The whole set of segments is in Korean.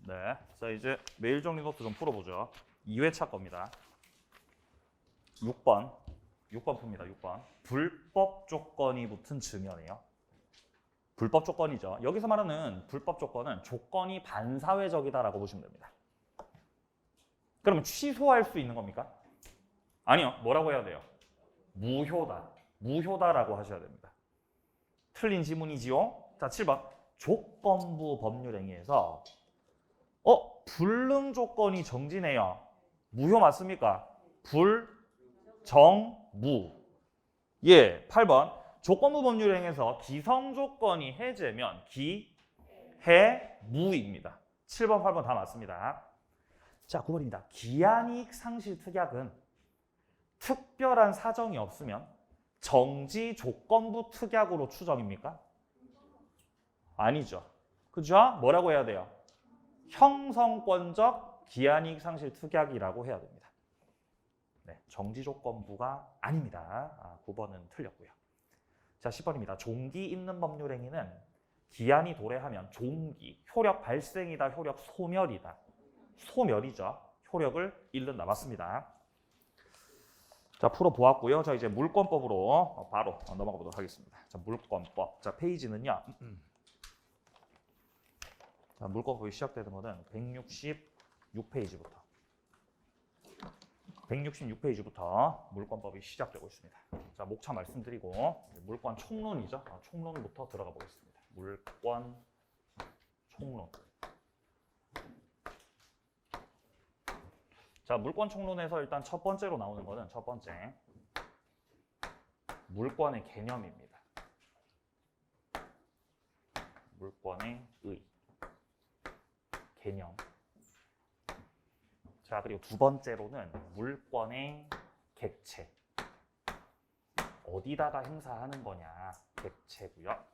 네. 자, 이제 매일 정리 노트 좀 풀어보죠. 2회차 겁니다. 6번 풉니다. 6번. 불법 조건이 붙은 증여네요. 불법 조건이죠. 여기서 말하는 불법 조건은 조건이 반사회적이다라고 보시면 됩니다. 그러면 취소할 수 있는 겁니까? 아니요. 뭐라고 해야 돼요? 무효다. 무효다라고 하셔야 됩니다. 틀린 지문이지요. 자, 7번. 조건부 법률행위에서 불능 조건이 정지네요. 무효 맞습니까? 불정무. 예, 8번. 조건부 법률행위에서 기성 조건이 해제면 기해무입니다. 7번, 8번 다 맞습니다. 자, 9번입니다. 기한이익 상실 특약은 특별한 사정이 없으면 정지 조건부 특약으로 추정입니까? 아니죠. 그죠? 뭐라고 해야 돼요? 형성권적 기한이익 상실 특약이라고 해야 됩니다. 네, 정지 조건부가 아닙니다. 9번은 틀렸고요. 자, 10번입니다. 종기 있는 법률행위는 기한이 도래하면 종기, 효력 발생이다, 효력 소멸이다. 소멸이죠. 효력을 잃는다. 맞습니다. 자, 풀어보았고요. 자, 이제 물권법으로 바로 넘어가 보도록 하겠습니다. 자, 물권법. 자, 페이지는요. 자, 물권법이 시작되는 것은 166페이지부터. 166페이지부터 물권법이 시작되고 있습니다. 자, 목차 말씀드리고 물권 총론이죠. 총론부터 들어가 보겠습니다. 물권 총론. 자, 물권 총론에서 일단 첫 번째로 나오는 것은 첫 번째 물권의 개념입니다. 물권의 의 개념. 자, 그리고 두 번째로는 물권의 객체. 어디다가 행사하는 거냐, 객체고요.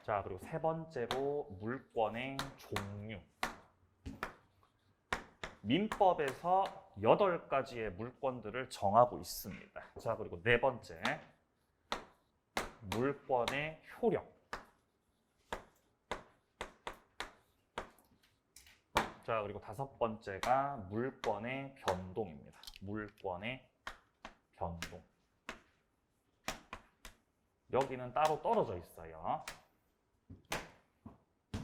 자, 그리고 세 번째로 물권의 종류. 민법에서 8가지의 물권들을 정하고 있습니다. 자, 그리고 네 번째, 물권의 효력. 자, 그리고 다섯 번째가 물권의 변동입니다. 물권의 변동. 여기는 따로 떨어져 있어요.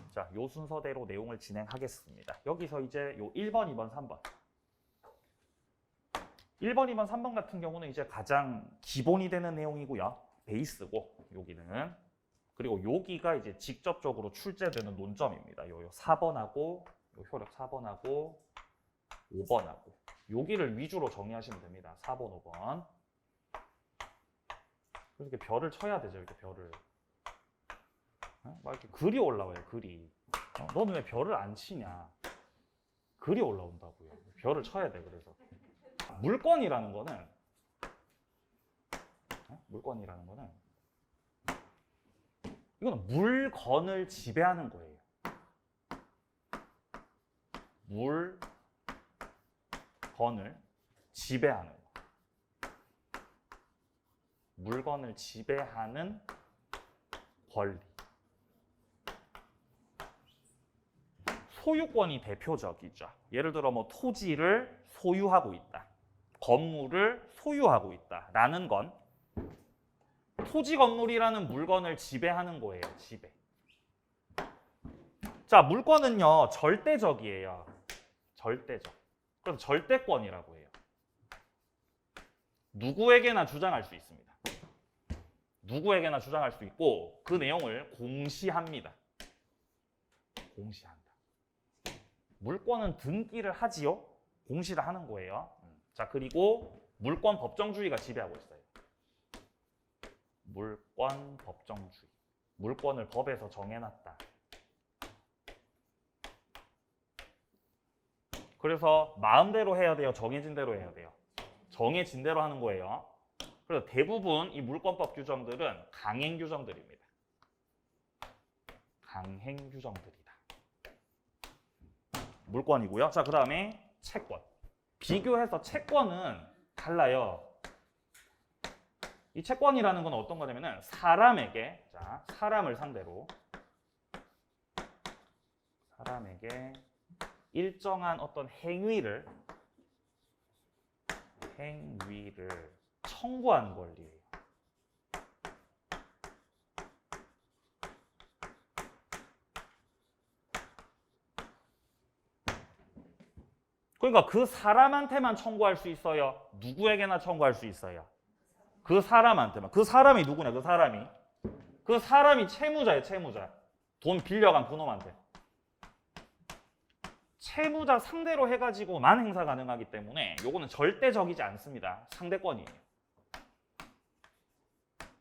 자, 요 순서대로 내용을 진행하겠습니다. 여기서 이제 요 1번, 2번, 3번. 1번, 2번, 3번 같은 경우는 이제 가장 기본이 되는 내용이고요. 베이스고, 여기는. 그리고 여기가 이제 직접적으로 출제되는 논점입니다. 요 4번하고, 요 효력 4번하고, 5번하고. 여기를 위주로 정리하시면 됩니다. 4번, 5번. 이렇게 별을 쳐야 되죠, 이렇게 별을. 막 이렇게 글이 올라와요, 글이. 너는 왜 별을 안 치냐? 글이 올라온다고요. 별을 쳐야 돼, 그래서. 물권이라는 거는 이거는 물건을 지배하는 거예요. 물건을 지배하는 거. 물건을 지배하는 권리. 소유권이 대표적이죠. 예를 들어 뭐 토지를 소유하고 있다. 건물을 소유하고 있다. 라는 건 토지 건물이라는 물건을 지배하는 거예요. 지배. 자, 물권은요. 절대적이에요. 절대적. 그래서 절대권이라고 해요. 누구에게나 주장할 수 있습니다. 누구에게나 주장할 수 있고 그 내용을 공시합니다. 공시한다. 물권은 등기를 하지요. 공시를 하는 거예요. 자, 그리고 물권 법정주의가 지배하고 있어요. 물권 법정주의. 물권을 법에서 정해놨다. 그래서 마음대로 해야 돼요? 정해진 대로 해야 돼요? 정해진 대로 하는 거예요. 그래서 대부분 이 물권법 규정들은 강행 규정들입니다. 강행 규정들이다. 물권이고요. 자, 그 다음에 채권. 비교해서 채권은 달라요. 이 채권이라는 건 어떤 거냐면은 사람에게, 자, 사람을 상대로 사람에게 일정한 어떤 행위를 청구하는 권리예요. 그러니까 그 사람한테만 청구할 수 있어요? 누구에게나 청구할 수 있어요? 그 사람한테만. 그 사람이 누구냐? 그 사람이 채무자예요, 채무자. 돈 빌려간 그놈한테. 채무자 상대로 해가지고만 행사 가능하기 때문에 요거는 절대적이지 않습니다. 상대권이에요.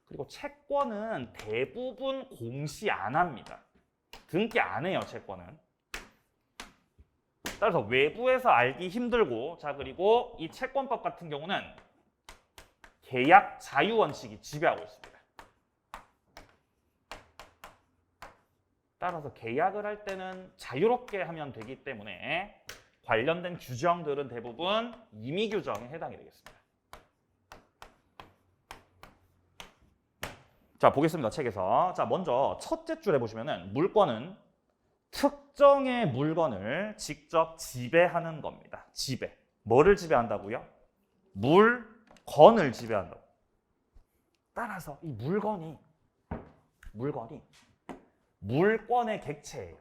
그리고 채권은 대부분 공시 안 합니다. 등기 안 해요, 채권은. 따라서 외부에서 알기 힘들고, 자, 그리고 이 채권법 같은 경우는 계약 자유 원칙이 지배하고 있습니다. 따라서 계약을 할 때는 자유롭게 하면 되기 때문에 관련된 규정들은 대부분 임의 규정에 해당이 되겠습니다. 자, 보겠습니다. 책에서. 자, 먼저 첫째 줄에 보시면은 물권은 특정의 물건을 직접 지배하는 겁니다. 지배. 뭐를 지배한다고요? 물건을 지배한다고. 따라서 이 물건이 물권의 객체예요.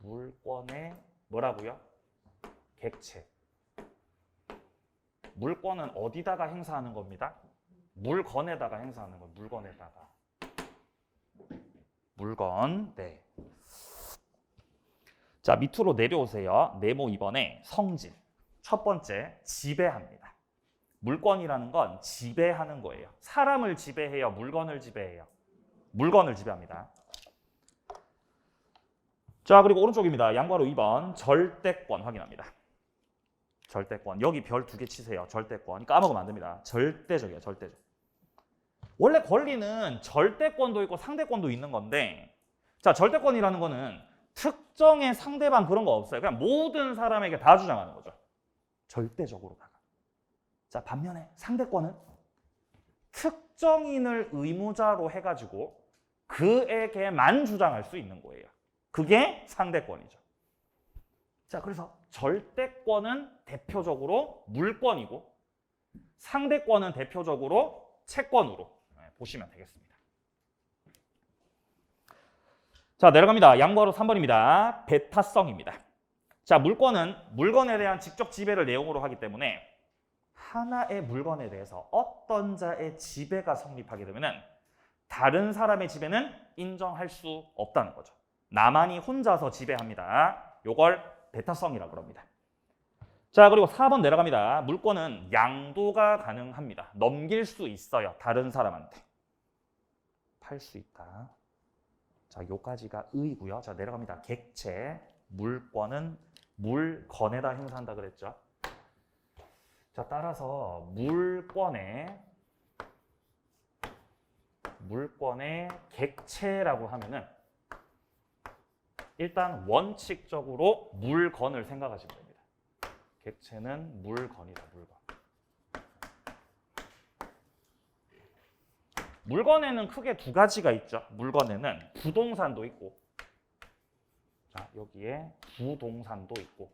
물권의 뭐라고요? 객체. 물권은 어디다가 행사하는 겁니다? 물건에다가 행사하는 거예요. 물건에다가. 물건. 네. 자, 밑으로 내려오세요. 네모 2번에 성질. 첫 번째, 지배합니다. 물권이라는 건 지배하는 거예요. 사람을 지배해요? 물건을 지배해요? 물건을 지배합니다. 자, 그리고 오른쪽입니다. 양괄호 2번 절대권 확인합니다. 절대권. 여기 별 2개 치세요. 절대권. 까먹으면 안 됩니다. 절대적이에요. 절대적. 원래 권리는 절대권도 있고 상대권도 있는 건데, 자, 절대권이라는 거는 특정의 상대방 그런 거 없어요. 그냥 모든 사람에게 다 주장하는 거죠. 절대적으로다가. 자, 반면에 상대권은 특정인을 의무자로 해가지고 그에게만 주장할 수 있는 거예요. 그게 상대권이죠. 자, 그래서 절대권은 대표적으로 물권이고 상대권은 대표적으로 채권으로 보시면 되겠습니다. 자, 내려갑니다. 양괄호 3번입니다. 배타성입니다. 자, 물권은 물건에 대한 직접 지배를 내용으로 하기 때문에 하나의 물건에 대해서 어떤 자의 지배가 성립하게 되면은 다른 사람의 지배는 인정할 수 없다는 거죠. 나만이 혼자서 지배합니다. 요걸 배타성이라고 합니다. 자, 그리고 4번 내려갑니다. 물권은 양도가 가능합니다. 넘길 수 있어요. 다른 사람한테. 팔 수 있다. 자, 요까지가 의고요. 자, 내려갑니다. 객체. 물권은 물건에다 행사한다 그랬죠. 자, 따라서 물권의 객체라고 하면은 일단 원칙적으로 물건을 생각하시면 됩니다. 객체는 물건이다, 물건. 물건에는 크게 두 가지가 있죠. 물건에는 부동산도 있고, 자, 여기에 부동산도 있고,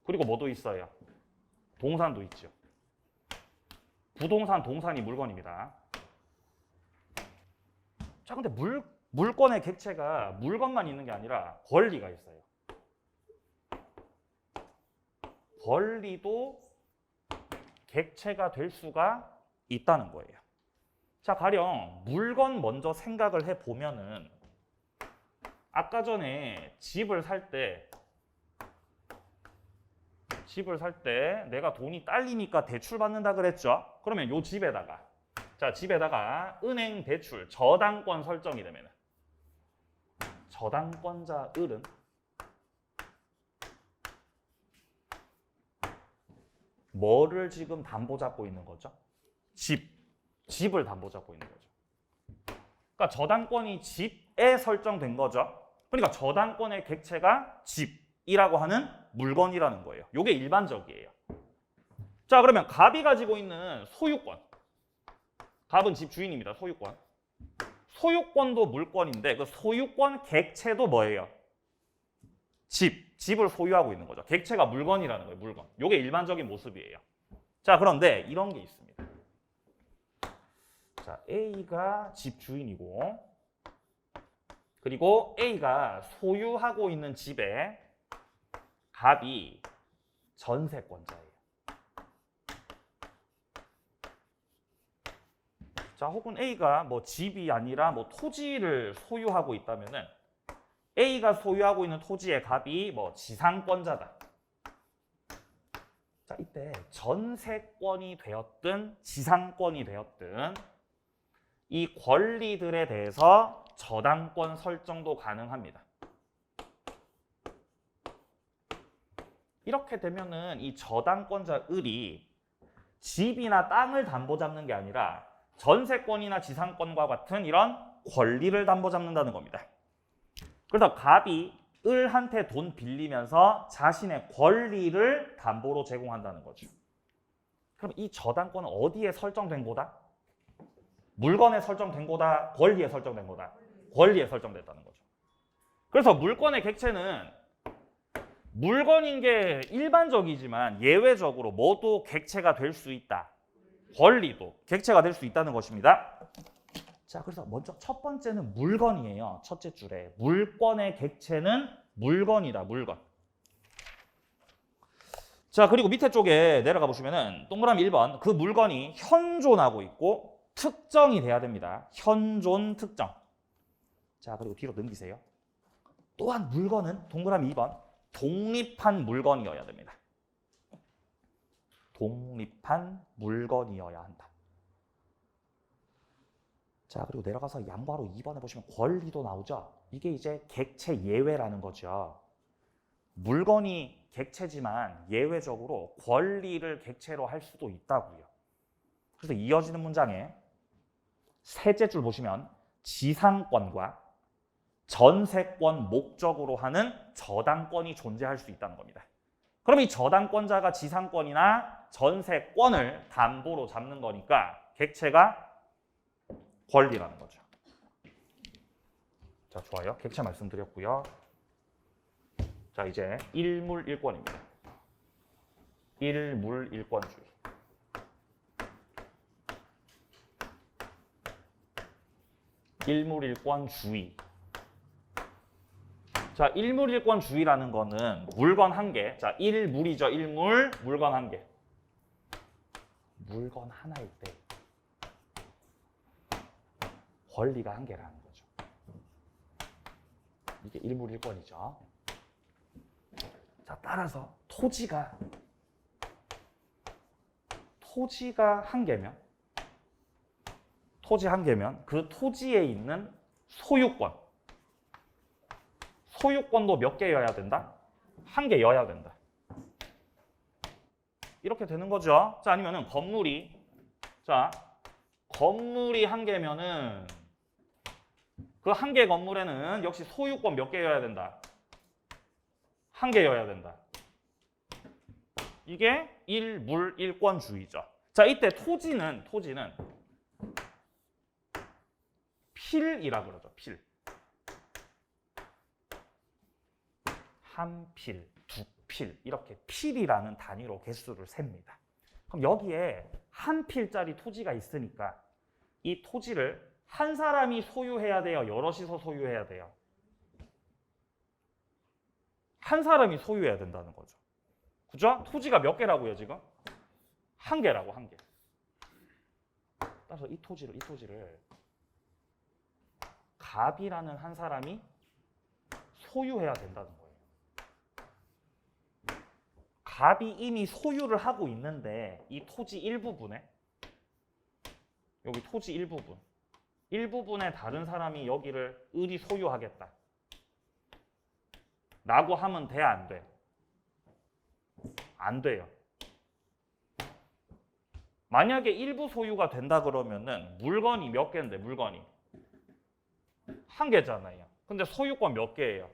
그리고 뭐도 있어요? 동산도 있죠. 부동산, 동산이 물건입니다. 자, 근데 물건의 객체가 물건만 있는 게 아니라 권리가 있어요. 권리도 객체가 될 수가 있다는 거예요. 자, 가령 물건 먼저 생각을 해보면은 아까 전에 집을 살 때 내가 돈이 딸리니까 대출 받는다 그랬죠? 그러면 요 집에다가, 자, 집에다가 은행 대출 저당권 설정이 되면 저당권자 을은 뭐를 지금 담보 잡고 있는 거죠? 집을 담보 잡고 있는 거죠. 그러니까 저당권이 집에 설정된 거죠. 그러니까 저당권의 객체가 집이라고 하는 물건이라는 거예요. 이게 일반적이에요. 자, 그러면 갑이 가지고 있는 소유권. 갑은 집 주인입니다. 소유권도 물권인데 그 소유권 객체도 뭐예요? 집을 소유하고 있는 거죠. 객체가 물건이라는 거예요. 물건. 이게 일반적인 모습이에요. 자, 그런데 이런 게 있습니다. 자, A가 집 주인이고 그리고 A가 소유하고 있는 집에 갑이 전세권자예요. 자, 혹은 A가 뭐 집이 아니라 뭐 토지를 소유하고 있다면은 A가 소유하고 있는 토지의 갑이 뭐 지상권자다. 자, 이때 전세권이 되었든 지상권이 되었든 이 권리들에 대해서 저당권 설정도 가능합니다. 이렇게 되면은 이 저당권자 을이 집이나 땅을 담보 잡는 게 아니라 전세권이나 지상권과 같은 이런 권리를 담보 잡는다는 겁니다. 그래서 갑이 을한테 돈 빌리면서 자신의 권리를 담보로 제공한다는 거죠. 그럼 이 저당권은 어디에 설정된 거다? 물건에 설정된 거다? 권리에 설정된 거다? 권리에 설정됐다는 거죠. 그래서 물권의 객체는 물건인 게 일반적이지만 예외적으로 뭐도 객체가 될 수 있다. 권리도 객체가 될 수 있다는 것입니다. 자, 그래서 먼저 첫 번째는 물건이에요. 첫째 줄에 물권의 객체는 물건이다. 물건. 자, 그리고 밑에 쪽에 내려가 보시면은 동그라미 1번 그 물건이 현존하고 있고 특정이 돼야 됩니다. 현존 특정. 자, 그리고 뒤로 넘기세요. 또한 물건은 동그라미 2번 독립한 물건이어야 됩니다. 독립한 물건이어야 한다. 자, 그리고 내려가서 양보하러 2번에 보시면 권리도 나오죠. 이게 이제 객체 예외라는 거죠. 물건이 객체지만 예외적으로 권리를 객체로 할 수도 있다고요. 그래서 이어지는 문장에 셋째 줄 보시면 지상권과 전세권 목적으로 하는 저당권이 존재할 수 있다는 겁니다. 그럼 이 저당권자가 지상권이나 전세권을 담보로 잡는 거니까 객체가 권리라는 거죠. 자, 좋아요. 객체 말씀드렸고요. 자, 이제 일물일권입니다. 일물일권주의. 일물일권주의. 자, 일물일권주의라는 거는 물건 한 개. 자, 일물이죠. 일물, 물건 한 개. 물건 하나일 때 권리가 한 개라는 거죠. 이게 일물일권이죠. 자, 따라서 토지가 한 개면 토지 한 개면 그 토지에 있는 소유권도 몇 개여야 된다? 한 개여야 된다. 이렇게 되는 거죠. 자, 아니면은 건물이 한 개면은 그 한 개 건물에는 역시 소유권 몇 개여야 된다? 한 개여야 된다. 이게 일물일권주의죠. 자, 이때 토지는 필이라 그러죠. 필. 한 필, 두 필 이렇게 필이라는 단위로 개수를 셉니다. 그럼 여기에 한 필짜리 토지가 있으니까 이 토지를 한 사람이 소유해야 돼요? 여럿이서 소유해야 돼요? 한 사람이 소유해야 된다는 거죠. 그죠? 토지가 몇 개라고요, 지금? 한 개라고, 한 개. 따라서 이 토지를 갑이라는 한 사람이 소유해야 된다는 거예요. 갑이 이미 소유를 하고 있는데 이 토지 일부분에 여기 토지 일부분에 다른 사람이 여기를 을이 소유하겠다 라고 하면 돼, 안 돼? 안 돼요. 만약에 일부 소유가 된다 그러면은 물건이 몇 개인데 물건이 한 개잖아요. 근데 소유권 몇 개예요?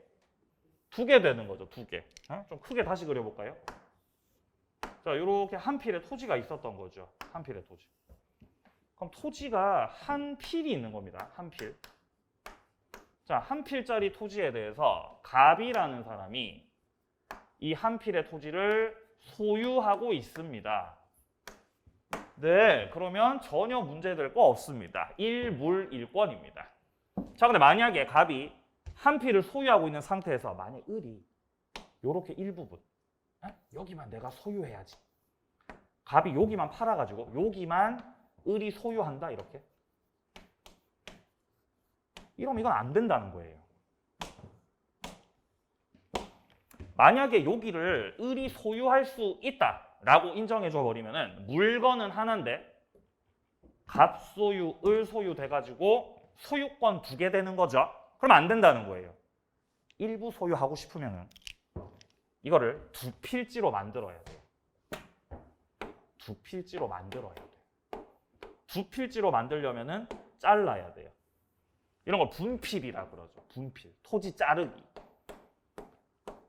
두 개 되는 거죠. 두 개. 좀 크게 다시 그려볼까요? 자, 이렇게 한 필의 토지가 있었던 거죠. 한 필의 토지. 그럼 토지가 한 필이 있는 겁니다. 한 필. 자, 한 필짜리 토지에 대해서 갑이라는 사람이 이 한 필의 토지를 소유하고 있습니다. 네, 그러면 전혀 문제될 거 없습니다. 일물일권입니다. 자, 근데 만약에 갑이 한 필을 소유하고 있는 상태에서 만약 을이 요렇게 일부분 여기만 내가 소유해야지. 갑이 여기만 팔아가지고 여기만 을이 소유한다 이렇게. 이러면 이건 안 된다는 거예요. 만약에 여기를 을이 소유할 수 있다라고 인정해줘 버리면은 물건은 하나인데 갑 소유, 을 소유 돼가지고 소유권 2개 되는 거죠. 그럼 안 된다는 거예요. 일부 소유하고 싶으면은 이거를 두 필지로 만들어야 돼요. 두 필지로 만들어야 돼요. 두 필지로 만들려면은 잘라야 돼요. 이런 걸 분필이라 그러죠. 분필, 토지 자르기.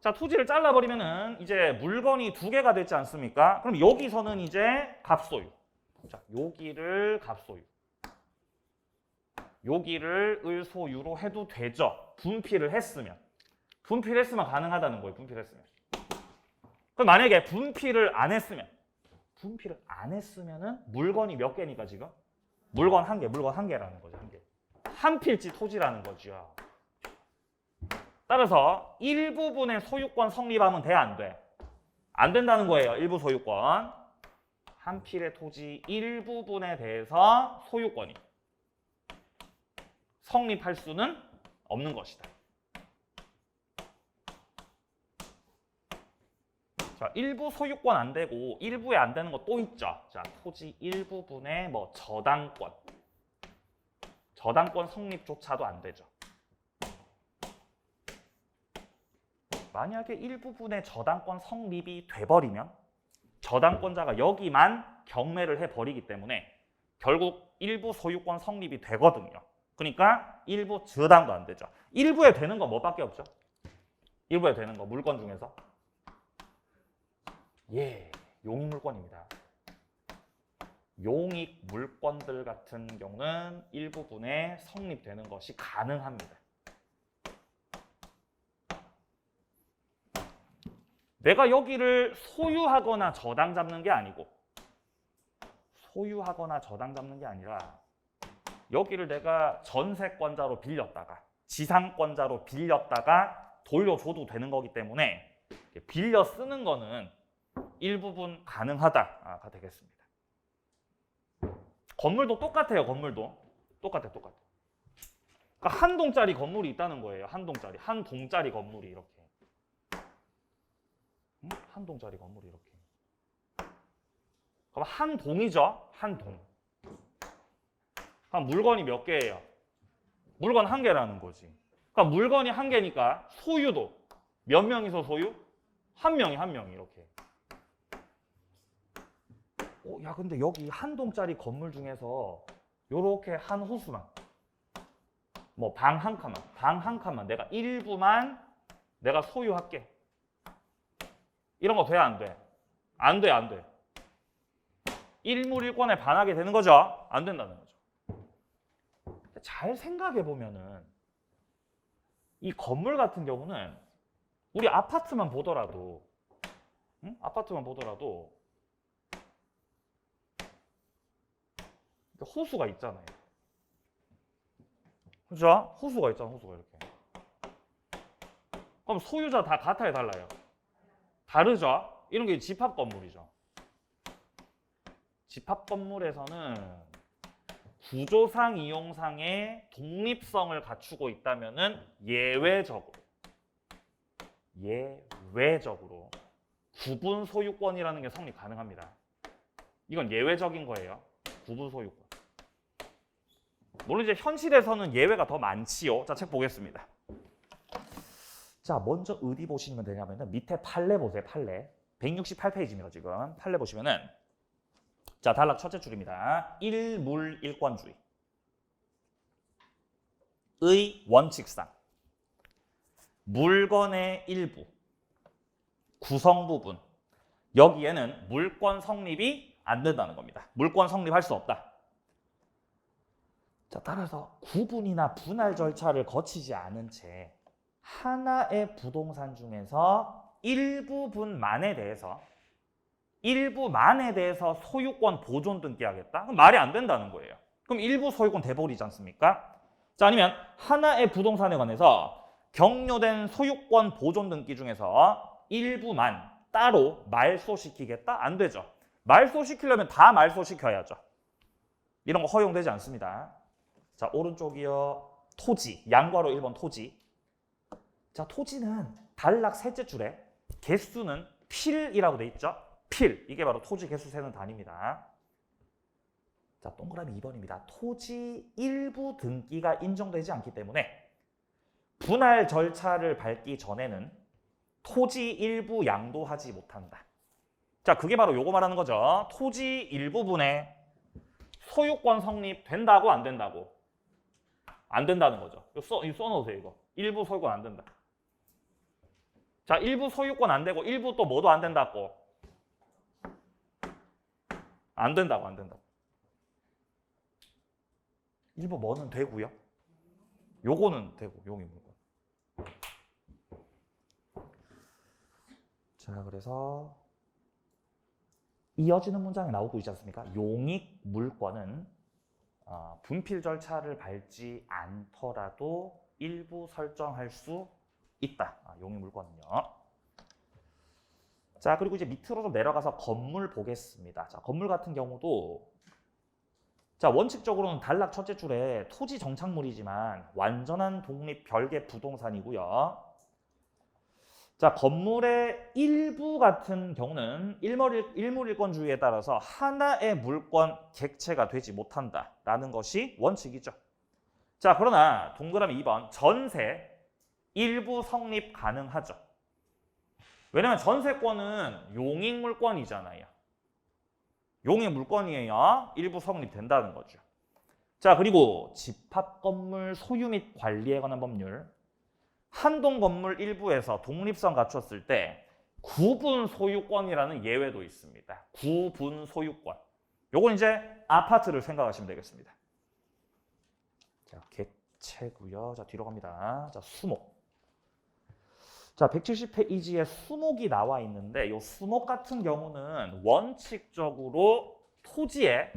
자, 토지를 잘라버리면은 이제 물건이 2개가 되지 않습니까? 그럼 여기서는 이제 갑소유. 자, 여기를 갑소유. 여기를 을소유로 해도 되죠. 분필을 했으면. 분필했으면 가능하다는 거예요. 분필했으면. 그럼 만약에 분필을 안 했으면은 물건이 몇 개니까 지금? 물건 1개, 물건 1개라는 거죠. 1개. 한 필지 토지라는 거죠. 따라서 일부분의 소유권 성립하면 돼, 안 돼? 안 된다는 거예요. 일부 소유권. 한 필의 토지 일부분에 대해서 소유권이 성립할 수는 없는 것이다. 자, 일부 소유권 안 되고 일부에 안 되는 거 또 있죠. 자, 토지 일부분의 뭐 저당권. 저당권 성립조차도 안 되죠. 만약에 일부분의 저당권 성립이 돼버리면 저당권자가 여기만 경매를 해버리기 때문에 결국 일부 소유권 성립이 되거든요. 그러니까 일부 저당도 안 되죠. 일부에 되는 거 뭐밖에 없죠? 일부에 되는 거 물건 중에서 용익물권입니다. 용익 물건들 같은 경우는 일부분에 성립되는 것이 가능합니다. 내가 여기를 소유하거나 저당 잡는 게 아니고 여기를 내가 전세권자로 빌렸다가 지상권자로 빌렸다가 돌려줘도 되는 거기 때문에 빌려 쓰는 거는 일부분 가능하다가 되겠습니다. 건물도 똑같아요. 건물도 똑같아. 그러니까 한 동짜리 건물이 있다는 거예요. 한 동짜리 건물이 이렇게. 한 동짜리 건물이 이렇게. 그럼 한 동이죠. 한 동. 그럼 물건이 몇 개예요? 물건 1개라는 거지. 그러니까 물건이 1개니까 소유도 몇 명이서 소유? 한 명이 이렇게. 야, 근데 여기 한 동짜리 건물 중에서 요렇게 한 호수만 뭐 방 한 칸만 내가 일부만 내가 소유할게. 이런 거 돼, 안 돼? 안 돼. 일물일권에 반하게 되는 거죠? 안 된다는 거죠. 잘 생각해 보면은 이 건물 같은 경우는 우리 아파트만 보더라도 호수가 있잖아요. 그죠? 호수가 있잖아, 호수가 이렇게. 그럼 소유자 다 같아요, 달라요? 다르죠? 이런 게 집합 건물이죠. 집합 건물에서는 구조상 이용상의 독립성을 갖추고 있다면은 예외적으로 구분 소유권이라는 게 성립 가능합니다. 이건 예외적인 거예요. 구분 소유권. 물론 이제 현실에서는 예외가 더 많지요. 자, 책 보겠습니다. 자, 먼저 어디 보시면 되냐면은 밑에 판례 보세요. 판례. 168페이지입니다. 지금 판례 보시면은 자, 단락 첫째 줄입니다. 일물일권주의. 의 원칙상 물건의 일부, 구성 부분 여기에는 물권 성립이 안 된다는 겁니다. 물권 성립할 수 없다. 자, 따라서 구분이나 분할 절차를 거치지 않은 채 하나의 부동산 중에서 일부분만에 대해서 소유권 보존 등기하겠다? 그럼 말이 안 된다는 거예요. 그럼 일부 소유권 돼버리지 않습니까? 자, 아니면 하나의 부동산에 관해서 격려된 소유권 보존 등기 중에서 일부만 따로 말소시키겠다? 안 되죠. 말소시키려면 다 말소시켜야죠. 이런 거 허용되지 않습니다. 자, 오른쪽이요. 토지, 양괄호 1번 토지. 자, 토지는 단락 셋째 줄에 개수는 필이라고 돼 있죠. 필, 이게 바로 토지 개수 세는 단위입니다. 자, 동그라미 2번입니다. 토지 일부 등기가 인정되지 않기 때문에 분할 절차를 밟기 전에는 토지 일부 양도하지 못한다. 자, 그게 바로 요거 말하는 거죠. 토지 일부분에 소유권 성립된다고 안 된다고? 안 된다는 거죠. 이거 써놓으세요. 이거 일부 소유권 안 된다. 자, 일부 소유권 안 되고 일부 또 뭐도 안 된다고? 안 된다고. 일부 뭐는 되고요. 요거는 되고 용의 물건. 자, 그래서 이어지는 문장에 나오고 있지 않습니까? 용익 물건은 분필 절차를 밟지 않더라도 일부 설정할 수 있다. 용익 물건은요. 자, 그리고 이제 밑으로 좀 내려가서 건물 보겠습니다. 자, 건물 같은 경우도 자, 원칙적으로는 단락 첫째 줄에 토지 정착물이지만 완전한 독립 별개 부동산이고요. 자, 건물의 일부 같은 경우는 일물일권주의에 따라서 하나의 물권 객체가 되지 못한다라는 것이 원칙이죠. 자, 그러나 동그라미 2번 전세 일부 성립 가능하죠. 왜냐하면 전세권은 용익물권이잖아요. 용익물권이에요. 일부 성립된다는 거죠. 자, 그리고 집합건물 소유 및 관리에 관한 법률. 한동 건물 일부에서 독립성 갖췄을 때 구분 소유권이라는 예외도 있습니다. 구분 소유권. 요건 이제 아파트를 생각하시면 되겠습니다. 자, 객체고요. 자, 뒤로 갑니다. 자, 수목. 자, 170페이지에 수목이 나와 있는데 이 수목 같은 경우는 원칙적으로 토지에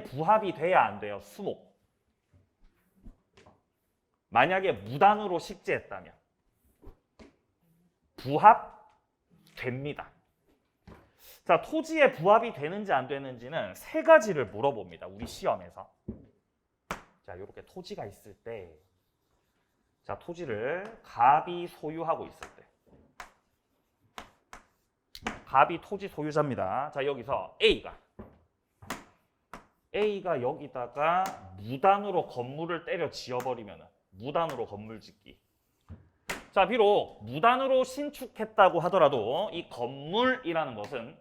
부합이 돼야 안 돼요. 수목. 만약에 무단으로 식재했다면 부합됩니다. 자, 토지에 부합이 되는지 안 되는지는 세 가지를 물어봅니다. 우리 시험에서. 자, 이렇게 토지가 있을 때, 자, 토지를 갑이 소유하고 있을 때, 갑이 토지 소유자입니다. 자, 여기서 A가 여기다가 무단으로 건물을 때려 지어버리면 무단으로 건물 짓기. 자, 비록 무단으로 신축했다고 하더라도 이 건물이라는 것은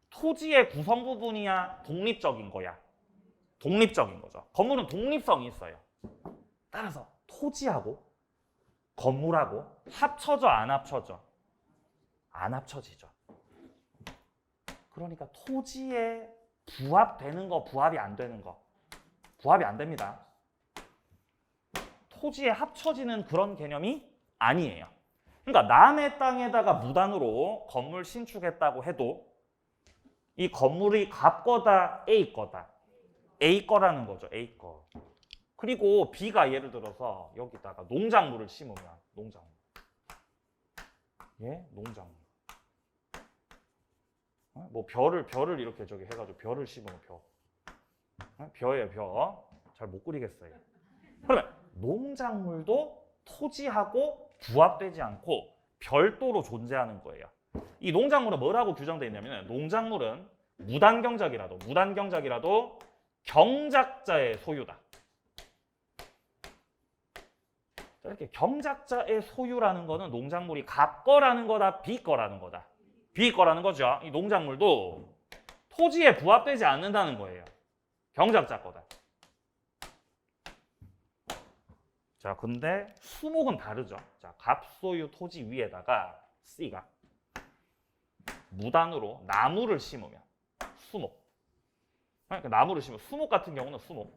토지의 구성 부분이야, 독립적인 거야? 독립적인 거죠. 건물은 독립성이 있어요. 따라서 토지하고 건물하고 합쳐져 안 합쳐져? 안 합쳐지죠. 그러니까 토지에 부합되는 거, 부합이 안 되는 거. 부합이 안 됩니다. 토지에 합쳐지는 그런 개념이 아니에요. 그러니까 남의 땅에다가 무단으로 건물 신축했다고 해도 이 건물이 갑 거다, A 거다. A 거라는 거죠. A 거. 그리고 B가 예를 들어서 여기다가 농작물을 심으면 농작물. 예? 농작물. 뭐 별을 이렇게 저기 해가지고 별을 심으면 벼. 벼예요, 벼. 잘 못 그리겠어요. 그러면 농작물도 토지하고 부합되지 않고 별도로 존재하는 거예요. 이 농작물은 뭐라고 규정되어 있냐면 농작물은 무단경작이라도 경작자의 소유다. 이렇게 경작자의 소유라는 거는 농작물이 갑 거라는 거다, B 거라는 거다. B 거라는 거죠. 이 농작물도 토지에 부합되지 않는다는 거예요. 경작자 거다. 자, 근데 수목은 다르죠. 자, 갑소유 토지 위에다가 C가 무단으로 나무를 심으면 수목. 그러니까 나무를 심어. 수목 같은 경우는 수목.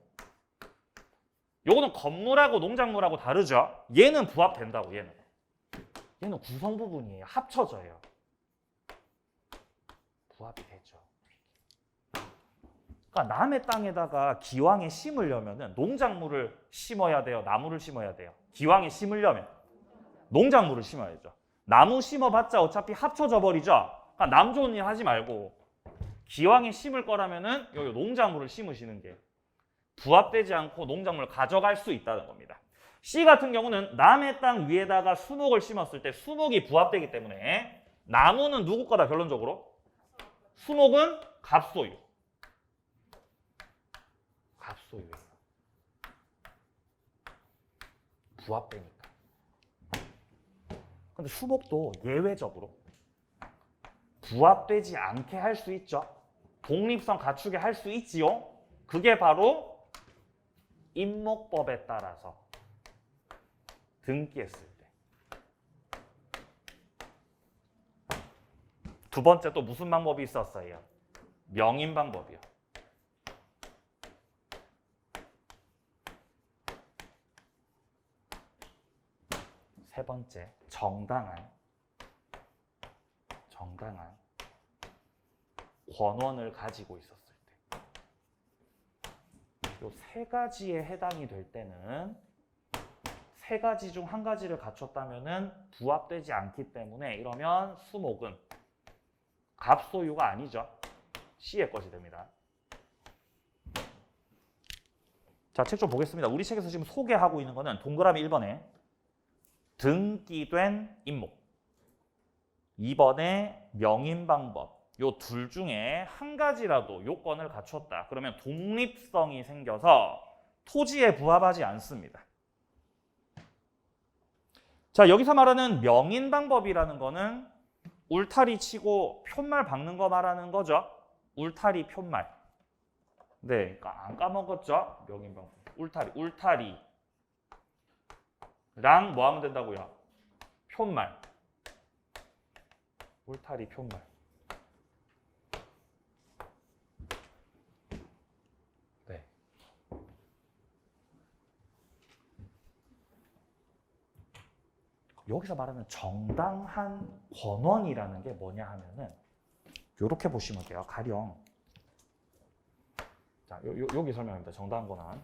요거는 건물하고 농작물하고 다르죠. 얘는 부합된다고. 얘는 구성 부분이에요. 합쳐져요. 부합이 되죠. 그러니까 남의 땅에다가 기왕에 심으려면은 농작물을 심어야 돼요. 나무를 심어야 돼요. 기왕에 심으려면 농작물을 심어야죠. 나무 심어봤자 어차피 합쳐져 버리죠. 그러니까 남 좋은 일 하지 말고 기왕에 심을 거라면은 여기 농작물을 심으시는 게 부합되지 않고 농작물을 가져갈 수 있다는 겁니다. C 같은 경우는 남의 땅 위에다가 수목을 심었을 때 수목이 부합되기 때문에 나무는 누구 거다 결론적으로? 수목은 갑소유. 갑소유예요. 부합되니까. 근데 수목도 예외적으로 부합되지 않게 할 수 있죠. 독립성 갖추게 할 수 있지요. 그게 바로 임목법에 따라서 등기했을 때. 두 번째 또 무슨 방법이 있었어요? 명인 방법이요. 세 번째, 정당한 권원을 가지고 있었을 때. 이 세 가지에 해당이 될 때는 세 가지 중 한 가지를 갖췄다면은 부합되지 않기 때문에 이러면 수목은 갑소유가 아니죠. C의 것이 됩니다. 자, 책 좀 보겠습니다. 우리 책에서 지금 소개하고 있는 거는 동그라미 1번에 등기된 임목, 2번에 명인 방법. 요 둘 중에 한 가지라도 요건을 갖췄다. 그러면 독립성이 생겨서 토지에 부합하지 않습니다. 자, 여기서 말하는 명인 방법이라는 거는 울타리 치고 푯말 박는 거 말하는 거죠. 울타리 푯말. 네, 안 까먹었죠? 명인 방법. 울타리랑 뭐 하면 된다고요? 푯말. 울타리 푯말. 네. 여기서 말하는 정당한 권원이라는 게 뭐냐 하면은 이렇게 보시면 돼요. 가령 자, 여기 설명합니다. 정당한 권한.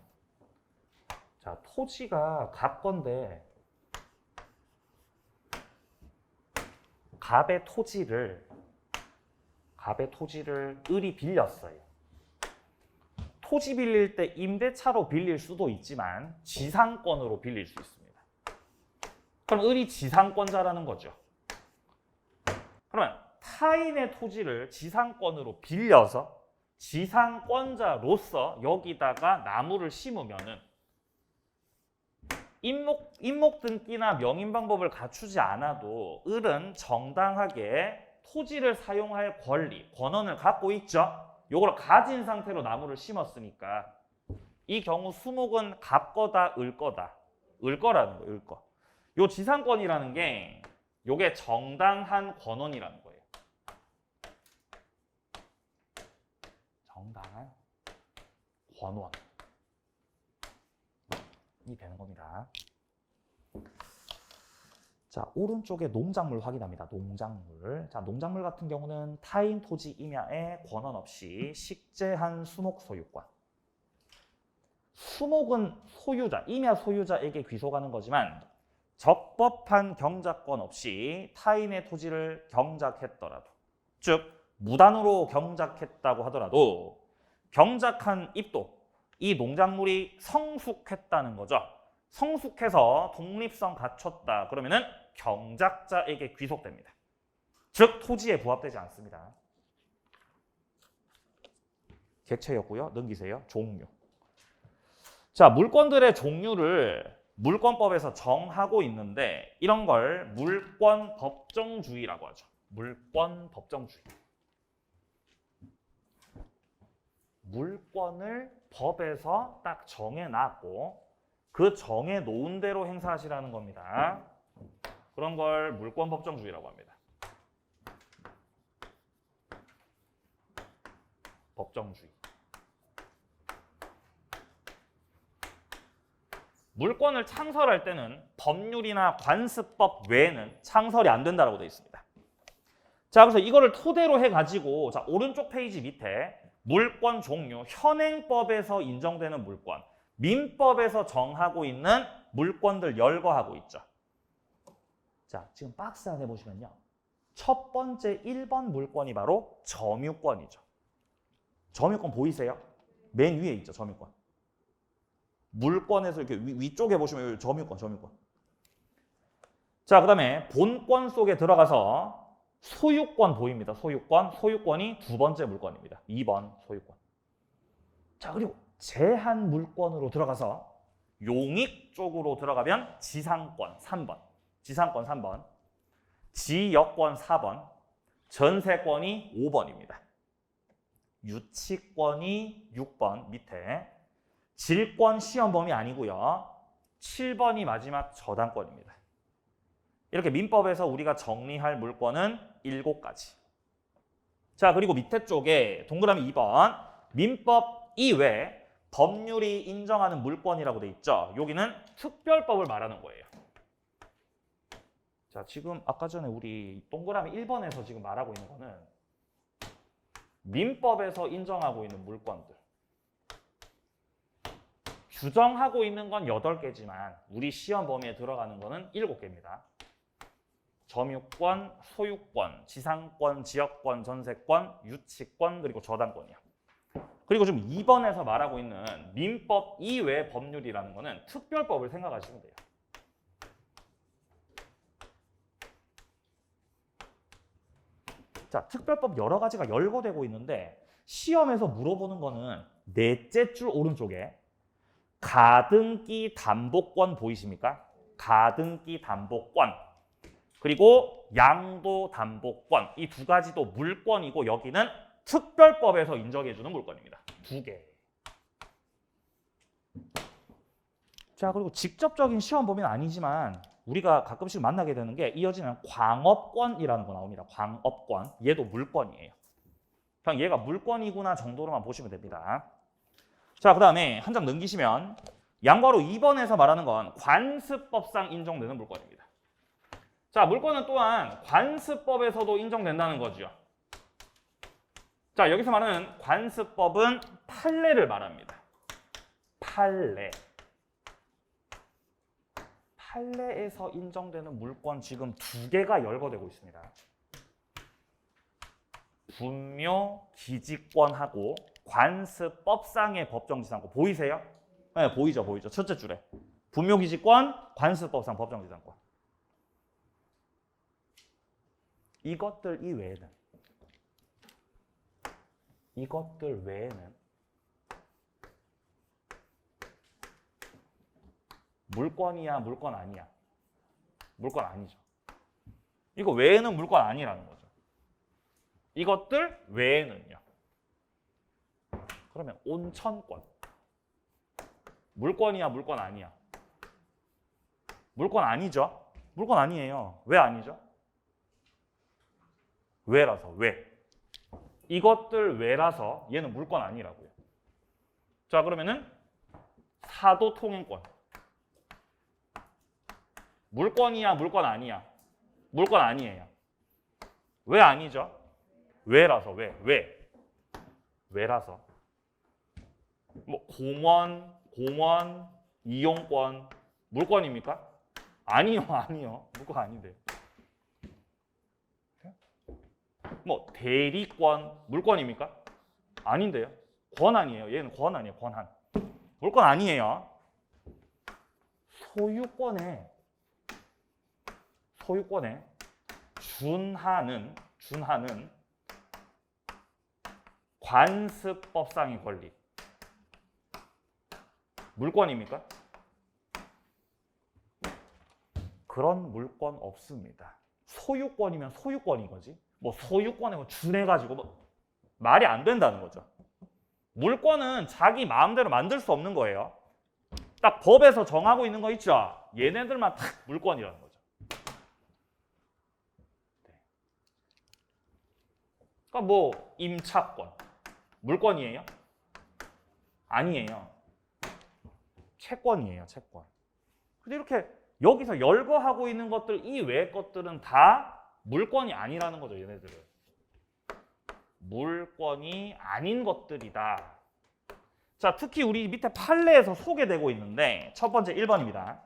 자, 토지가 갑 건데 갑의 토지를 을이 빌렸어요. 토지 빌릴 때 임대차로 빌릴 수도 있지만 지상권으로 빌릴 수 있습니다. 그럼 을이 지상권자라는 거죠. 그러면 타인의 토지를 지상권으로 빌려서 지상권자로서 여기다가 나무를 심으면은 임목 등기나 명인 방법을 갖추지 않아도 을은 정당하게 토지를 사용할 권리, 권한을 갖고 있죠. 요걸 가진 상태로 나무를 심었으니까 이 경우 수목은 갑 거다, 을 거다. 을 거라는 거예요, 을 거. 요 지상권이라는 게 요게 정당한 권한이라는 거예요. 정당한 권한이 되는 겁니다. 자, 오른쪽에 농작물 확인합니다. 농작물. 자, 농작물 같은 경우는 타인 토지 임야에 권한 없이 식재한 수목 소유권. 수목은 소유자, 임야 소유자에게 귀속하는 거지만 적법한 경작권 없이 타인의 토지를 경작했더라도, 즉 무단으로 경작했다고 하더라도 경작한 입도, 이 농작물이 성숙했다는 거죠. 성숙해서 독립성 갖췄다. 그러면은 경작자에게 귀속됩니다. 즉 토지에 부합되지 않습니다. 객체였고요. 넘기세요. 종류. 자, 물권들의 종류를 물권법에서 정하고 있는데 이런 걸 물권 법정주의라고 하죠. 물권 법정주의. 물권을 법에서 딱 정해놨고 그 정해놓은 대로 행사하시라는 겁니다. 그런 걸 물권 법정주의라고 합니다. 법정주의. 물권을 창설할 때는 법률이나 관습법 외에는 창설이 안 된다고 되어 있습니다. 자, 그래서 이거를 토대로 해가지고 자 오른쪽 페이지 밑에 물권 종류, 현행법에서 인정되는 물권, 민법에서 정하고 있는 물권들 열거하고 있죠. 자, 지금 박스 안에 보시면요. 첫 번째 1번 물권이 바로 점유권이죠. 점유권 보이세요? 맨 위에 있죠, 점유권. 물권에서 이렇게 위쪽에 보시면 여기 점유권. 자, 그 다음에 본권 속에 들어가서 소유권 보입니다. 소유권이 두 번째 물권입니다. 2번 소유권. 자, 그리고 제한 물권으로 들어가서 용익 쪽으로 들어가면 지상권 3번. 지역권 4번. 전세권이 5번입니다. 유치권이 6번 밑에. 질권 시험 범위 아니고요. 7번이 마지막 저당권입니다. 이렇게 민법에서 우리가 정리할 물권은 7가지. 자, 그리고 밑에 쪽에 동그라미 2번 민법 이외 법률이 인정하는 물권이라고 돼 있죠. 여기는 특별법을 말하는 거예요. 자, 지금 아까 전에 우리 동그라미 1번에서 지금 말하고 있는 거는 민법에서 인정하고 있는 물권들. 규정하고 있는 건 8개지만 우리 시험 범위에 들어가는 거는 7개입니다. 점유권, 소유권, 지상권, 지역권, 전세권, 유치권, 그리고 저당권이요. 그리고 좀 2번에서 말하고 있는 민법 이외 법률이라는 거는 특별법을 생각하시면 돼요. 자, 특별법 여러 가지가 열거되고 있는데 시험에서 물어보는 거는 넷째 줄 오른쪽에 가등기 담보권 보이십니까? 가등기 담보권. 그리고 양도 담보권. 이 두 가지도 물권이고 여기는 특별법에서 인정해주는 물권입니다. 2개. 자, 그리고 직접적인 시험 범위는 아니지만 우리가 가끔씩 만나게 되는 게 이어지는 광업권이라는 거 나옵니다. 광업권. 얘도 물권이에요. 그냥 얘가 물권이구나 정도로만 보시면 됩니다. 자, 그 다음에 한 장 넘기시면 양괄호 2번에서 말하는 건 관습법상 인정되는 물권입니다. 자, 물권은 또한 관습법에서도 인정된다는 거죠. 자, 여기서 말하는 관습법은 판례를 말합니다. 판례에서 인정되는 물권 지금 2개가 열거되고 있습니다. 분묘 기지권하고 관습법상의 법정지상권 보이세요? 네, 보이죠. 첫째 줄에 분묘 기지권, 관습법상 법정지상권. 이것들 외에는 물권이야, 물권 아니야? 물권 아니죠. 이거 외에는 물권 아니라는 거죠. 이것들 외에는요. 그러면 온천권. 물권이야, 물권 아니야? 물권 아니죠. 물권 아니에요. 왜 아니죠? 외라서. 왜? 이것들 외라서 얘는 물권 아니라고요. 자, 그러면은 사도통행권. 물권이야, 물권 아니야? 물권 아니에요. 왜 아니죠? 왜라서. 왜라서. 뭐 공원, 이용권 물권입니까? 아니요. 물권 아닌데요. 뭐 대리권 물권입니까? 아닌데요. 권한이에요. 얘는 권한이에요. 권한. 물권 아니에요. 소유권에 준하는 관습법상의 권리. 물권입니까? 그런 물권 없습니다. 소유권이면 소유권인 거지. 뭐 소유권에 뭐 준해가지고 뭐 말이 안 된다는 거죠. 물권은 자기 마음대로 만들 수 없는 거예요. 딱 법에서 정하고 있는 거 있죠. 얘네들만 딱 물권이라는 거죠. 그러니까 뭐 임차권 물권이에요? 아니에요. 채권이에요. 채권. 근데 이렇게 여기서 열거하고 있는 것들 이 외의 것들은 다 물권이 아니라는 거죠. 얘네들은. 물권이 아닌 것들이다. 자, 특히 우리 밑에 판례에서 소개되고 있는데 첫 번째 1번입니다.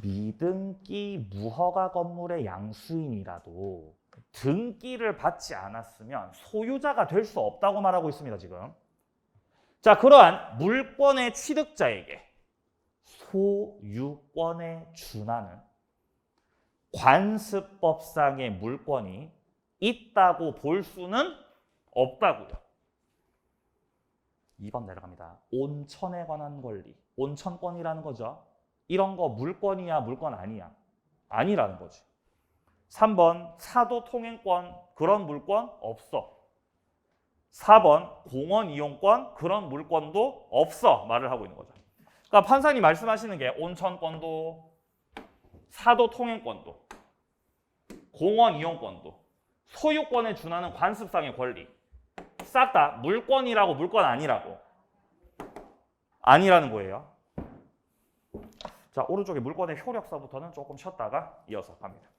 미등기 무허가 건물의 양수인이라도 등기를 받지 않았으면 소유자가 될 수 없다고 말하고 있습니다. 지금. 자, 그러한 물권의 취득자에게 소유권에 준하는 관습법상의 물권이 있다고 볼 수는 없다고요. 2번 내려갑니다. 온천에 관한 권리. 온천권이라는 거죠. 이런 거 물권이야, 물권 아니야? 아니라는 거지. 3번 사도 통행권 그런 물권 없어. 4번 공원 이용권 그런 물권도 없어 말을 하고 있는 거죠. 그러니까 판사님 말씀하시는 게 온천권도 사도 통행권도 공원 이용권도 소유권에 준하는 관습상의 권리 싹 다 물권이라고 물권 아니라고 아니라는 거예요. 자, 오른쪽에 물권의 효력서부터는 조금 쉬었다가 이어서 갑니다.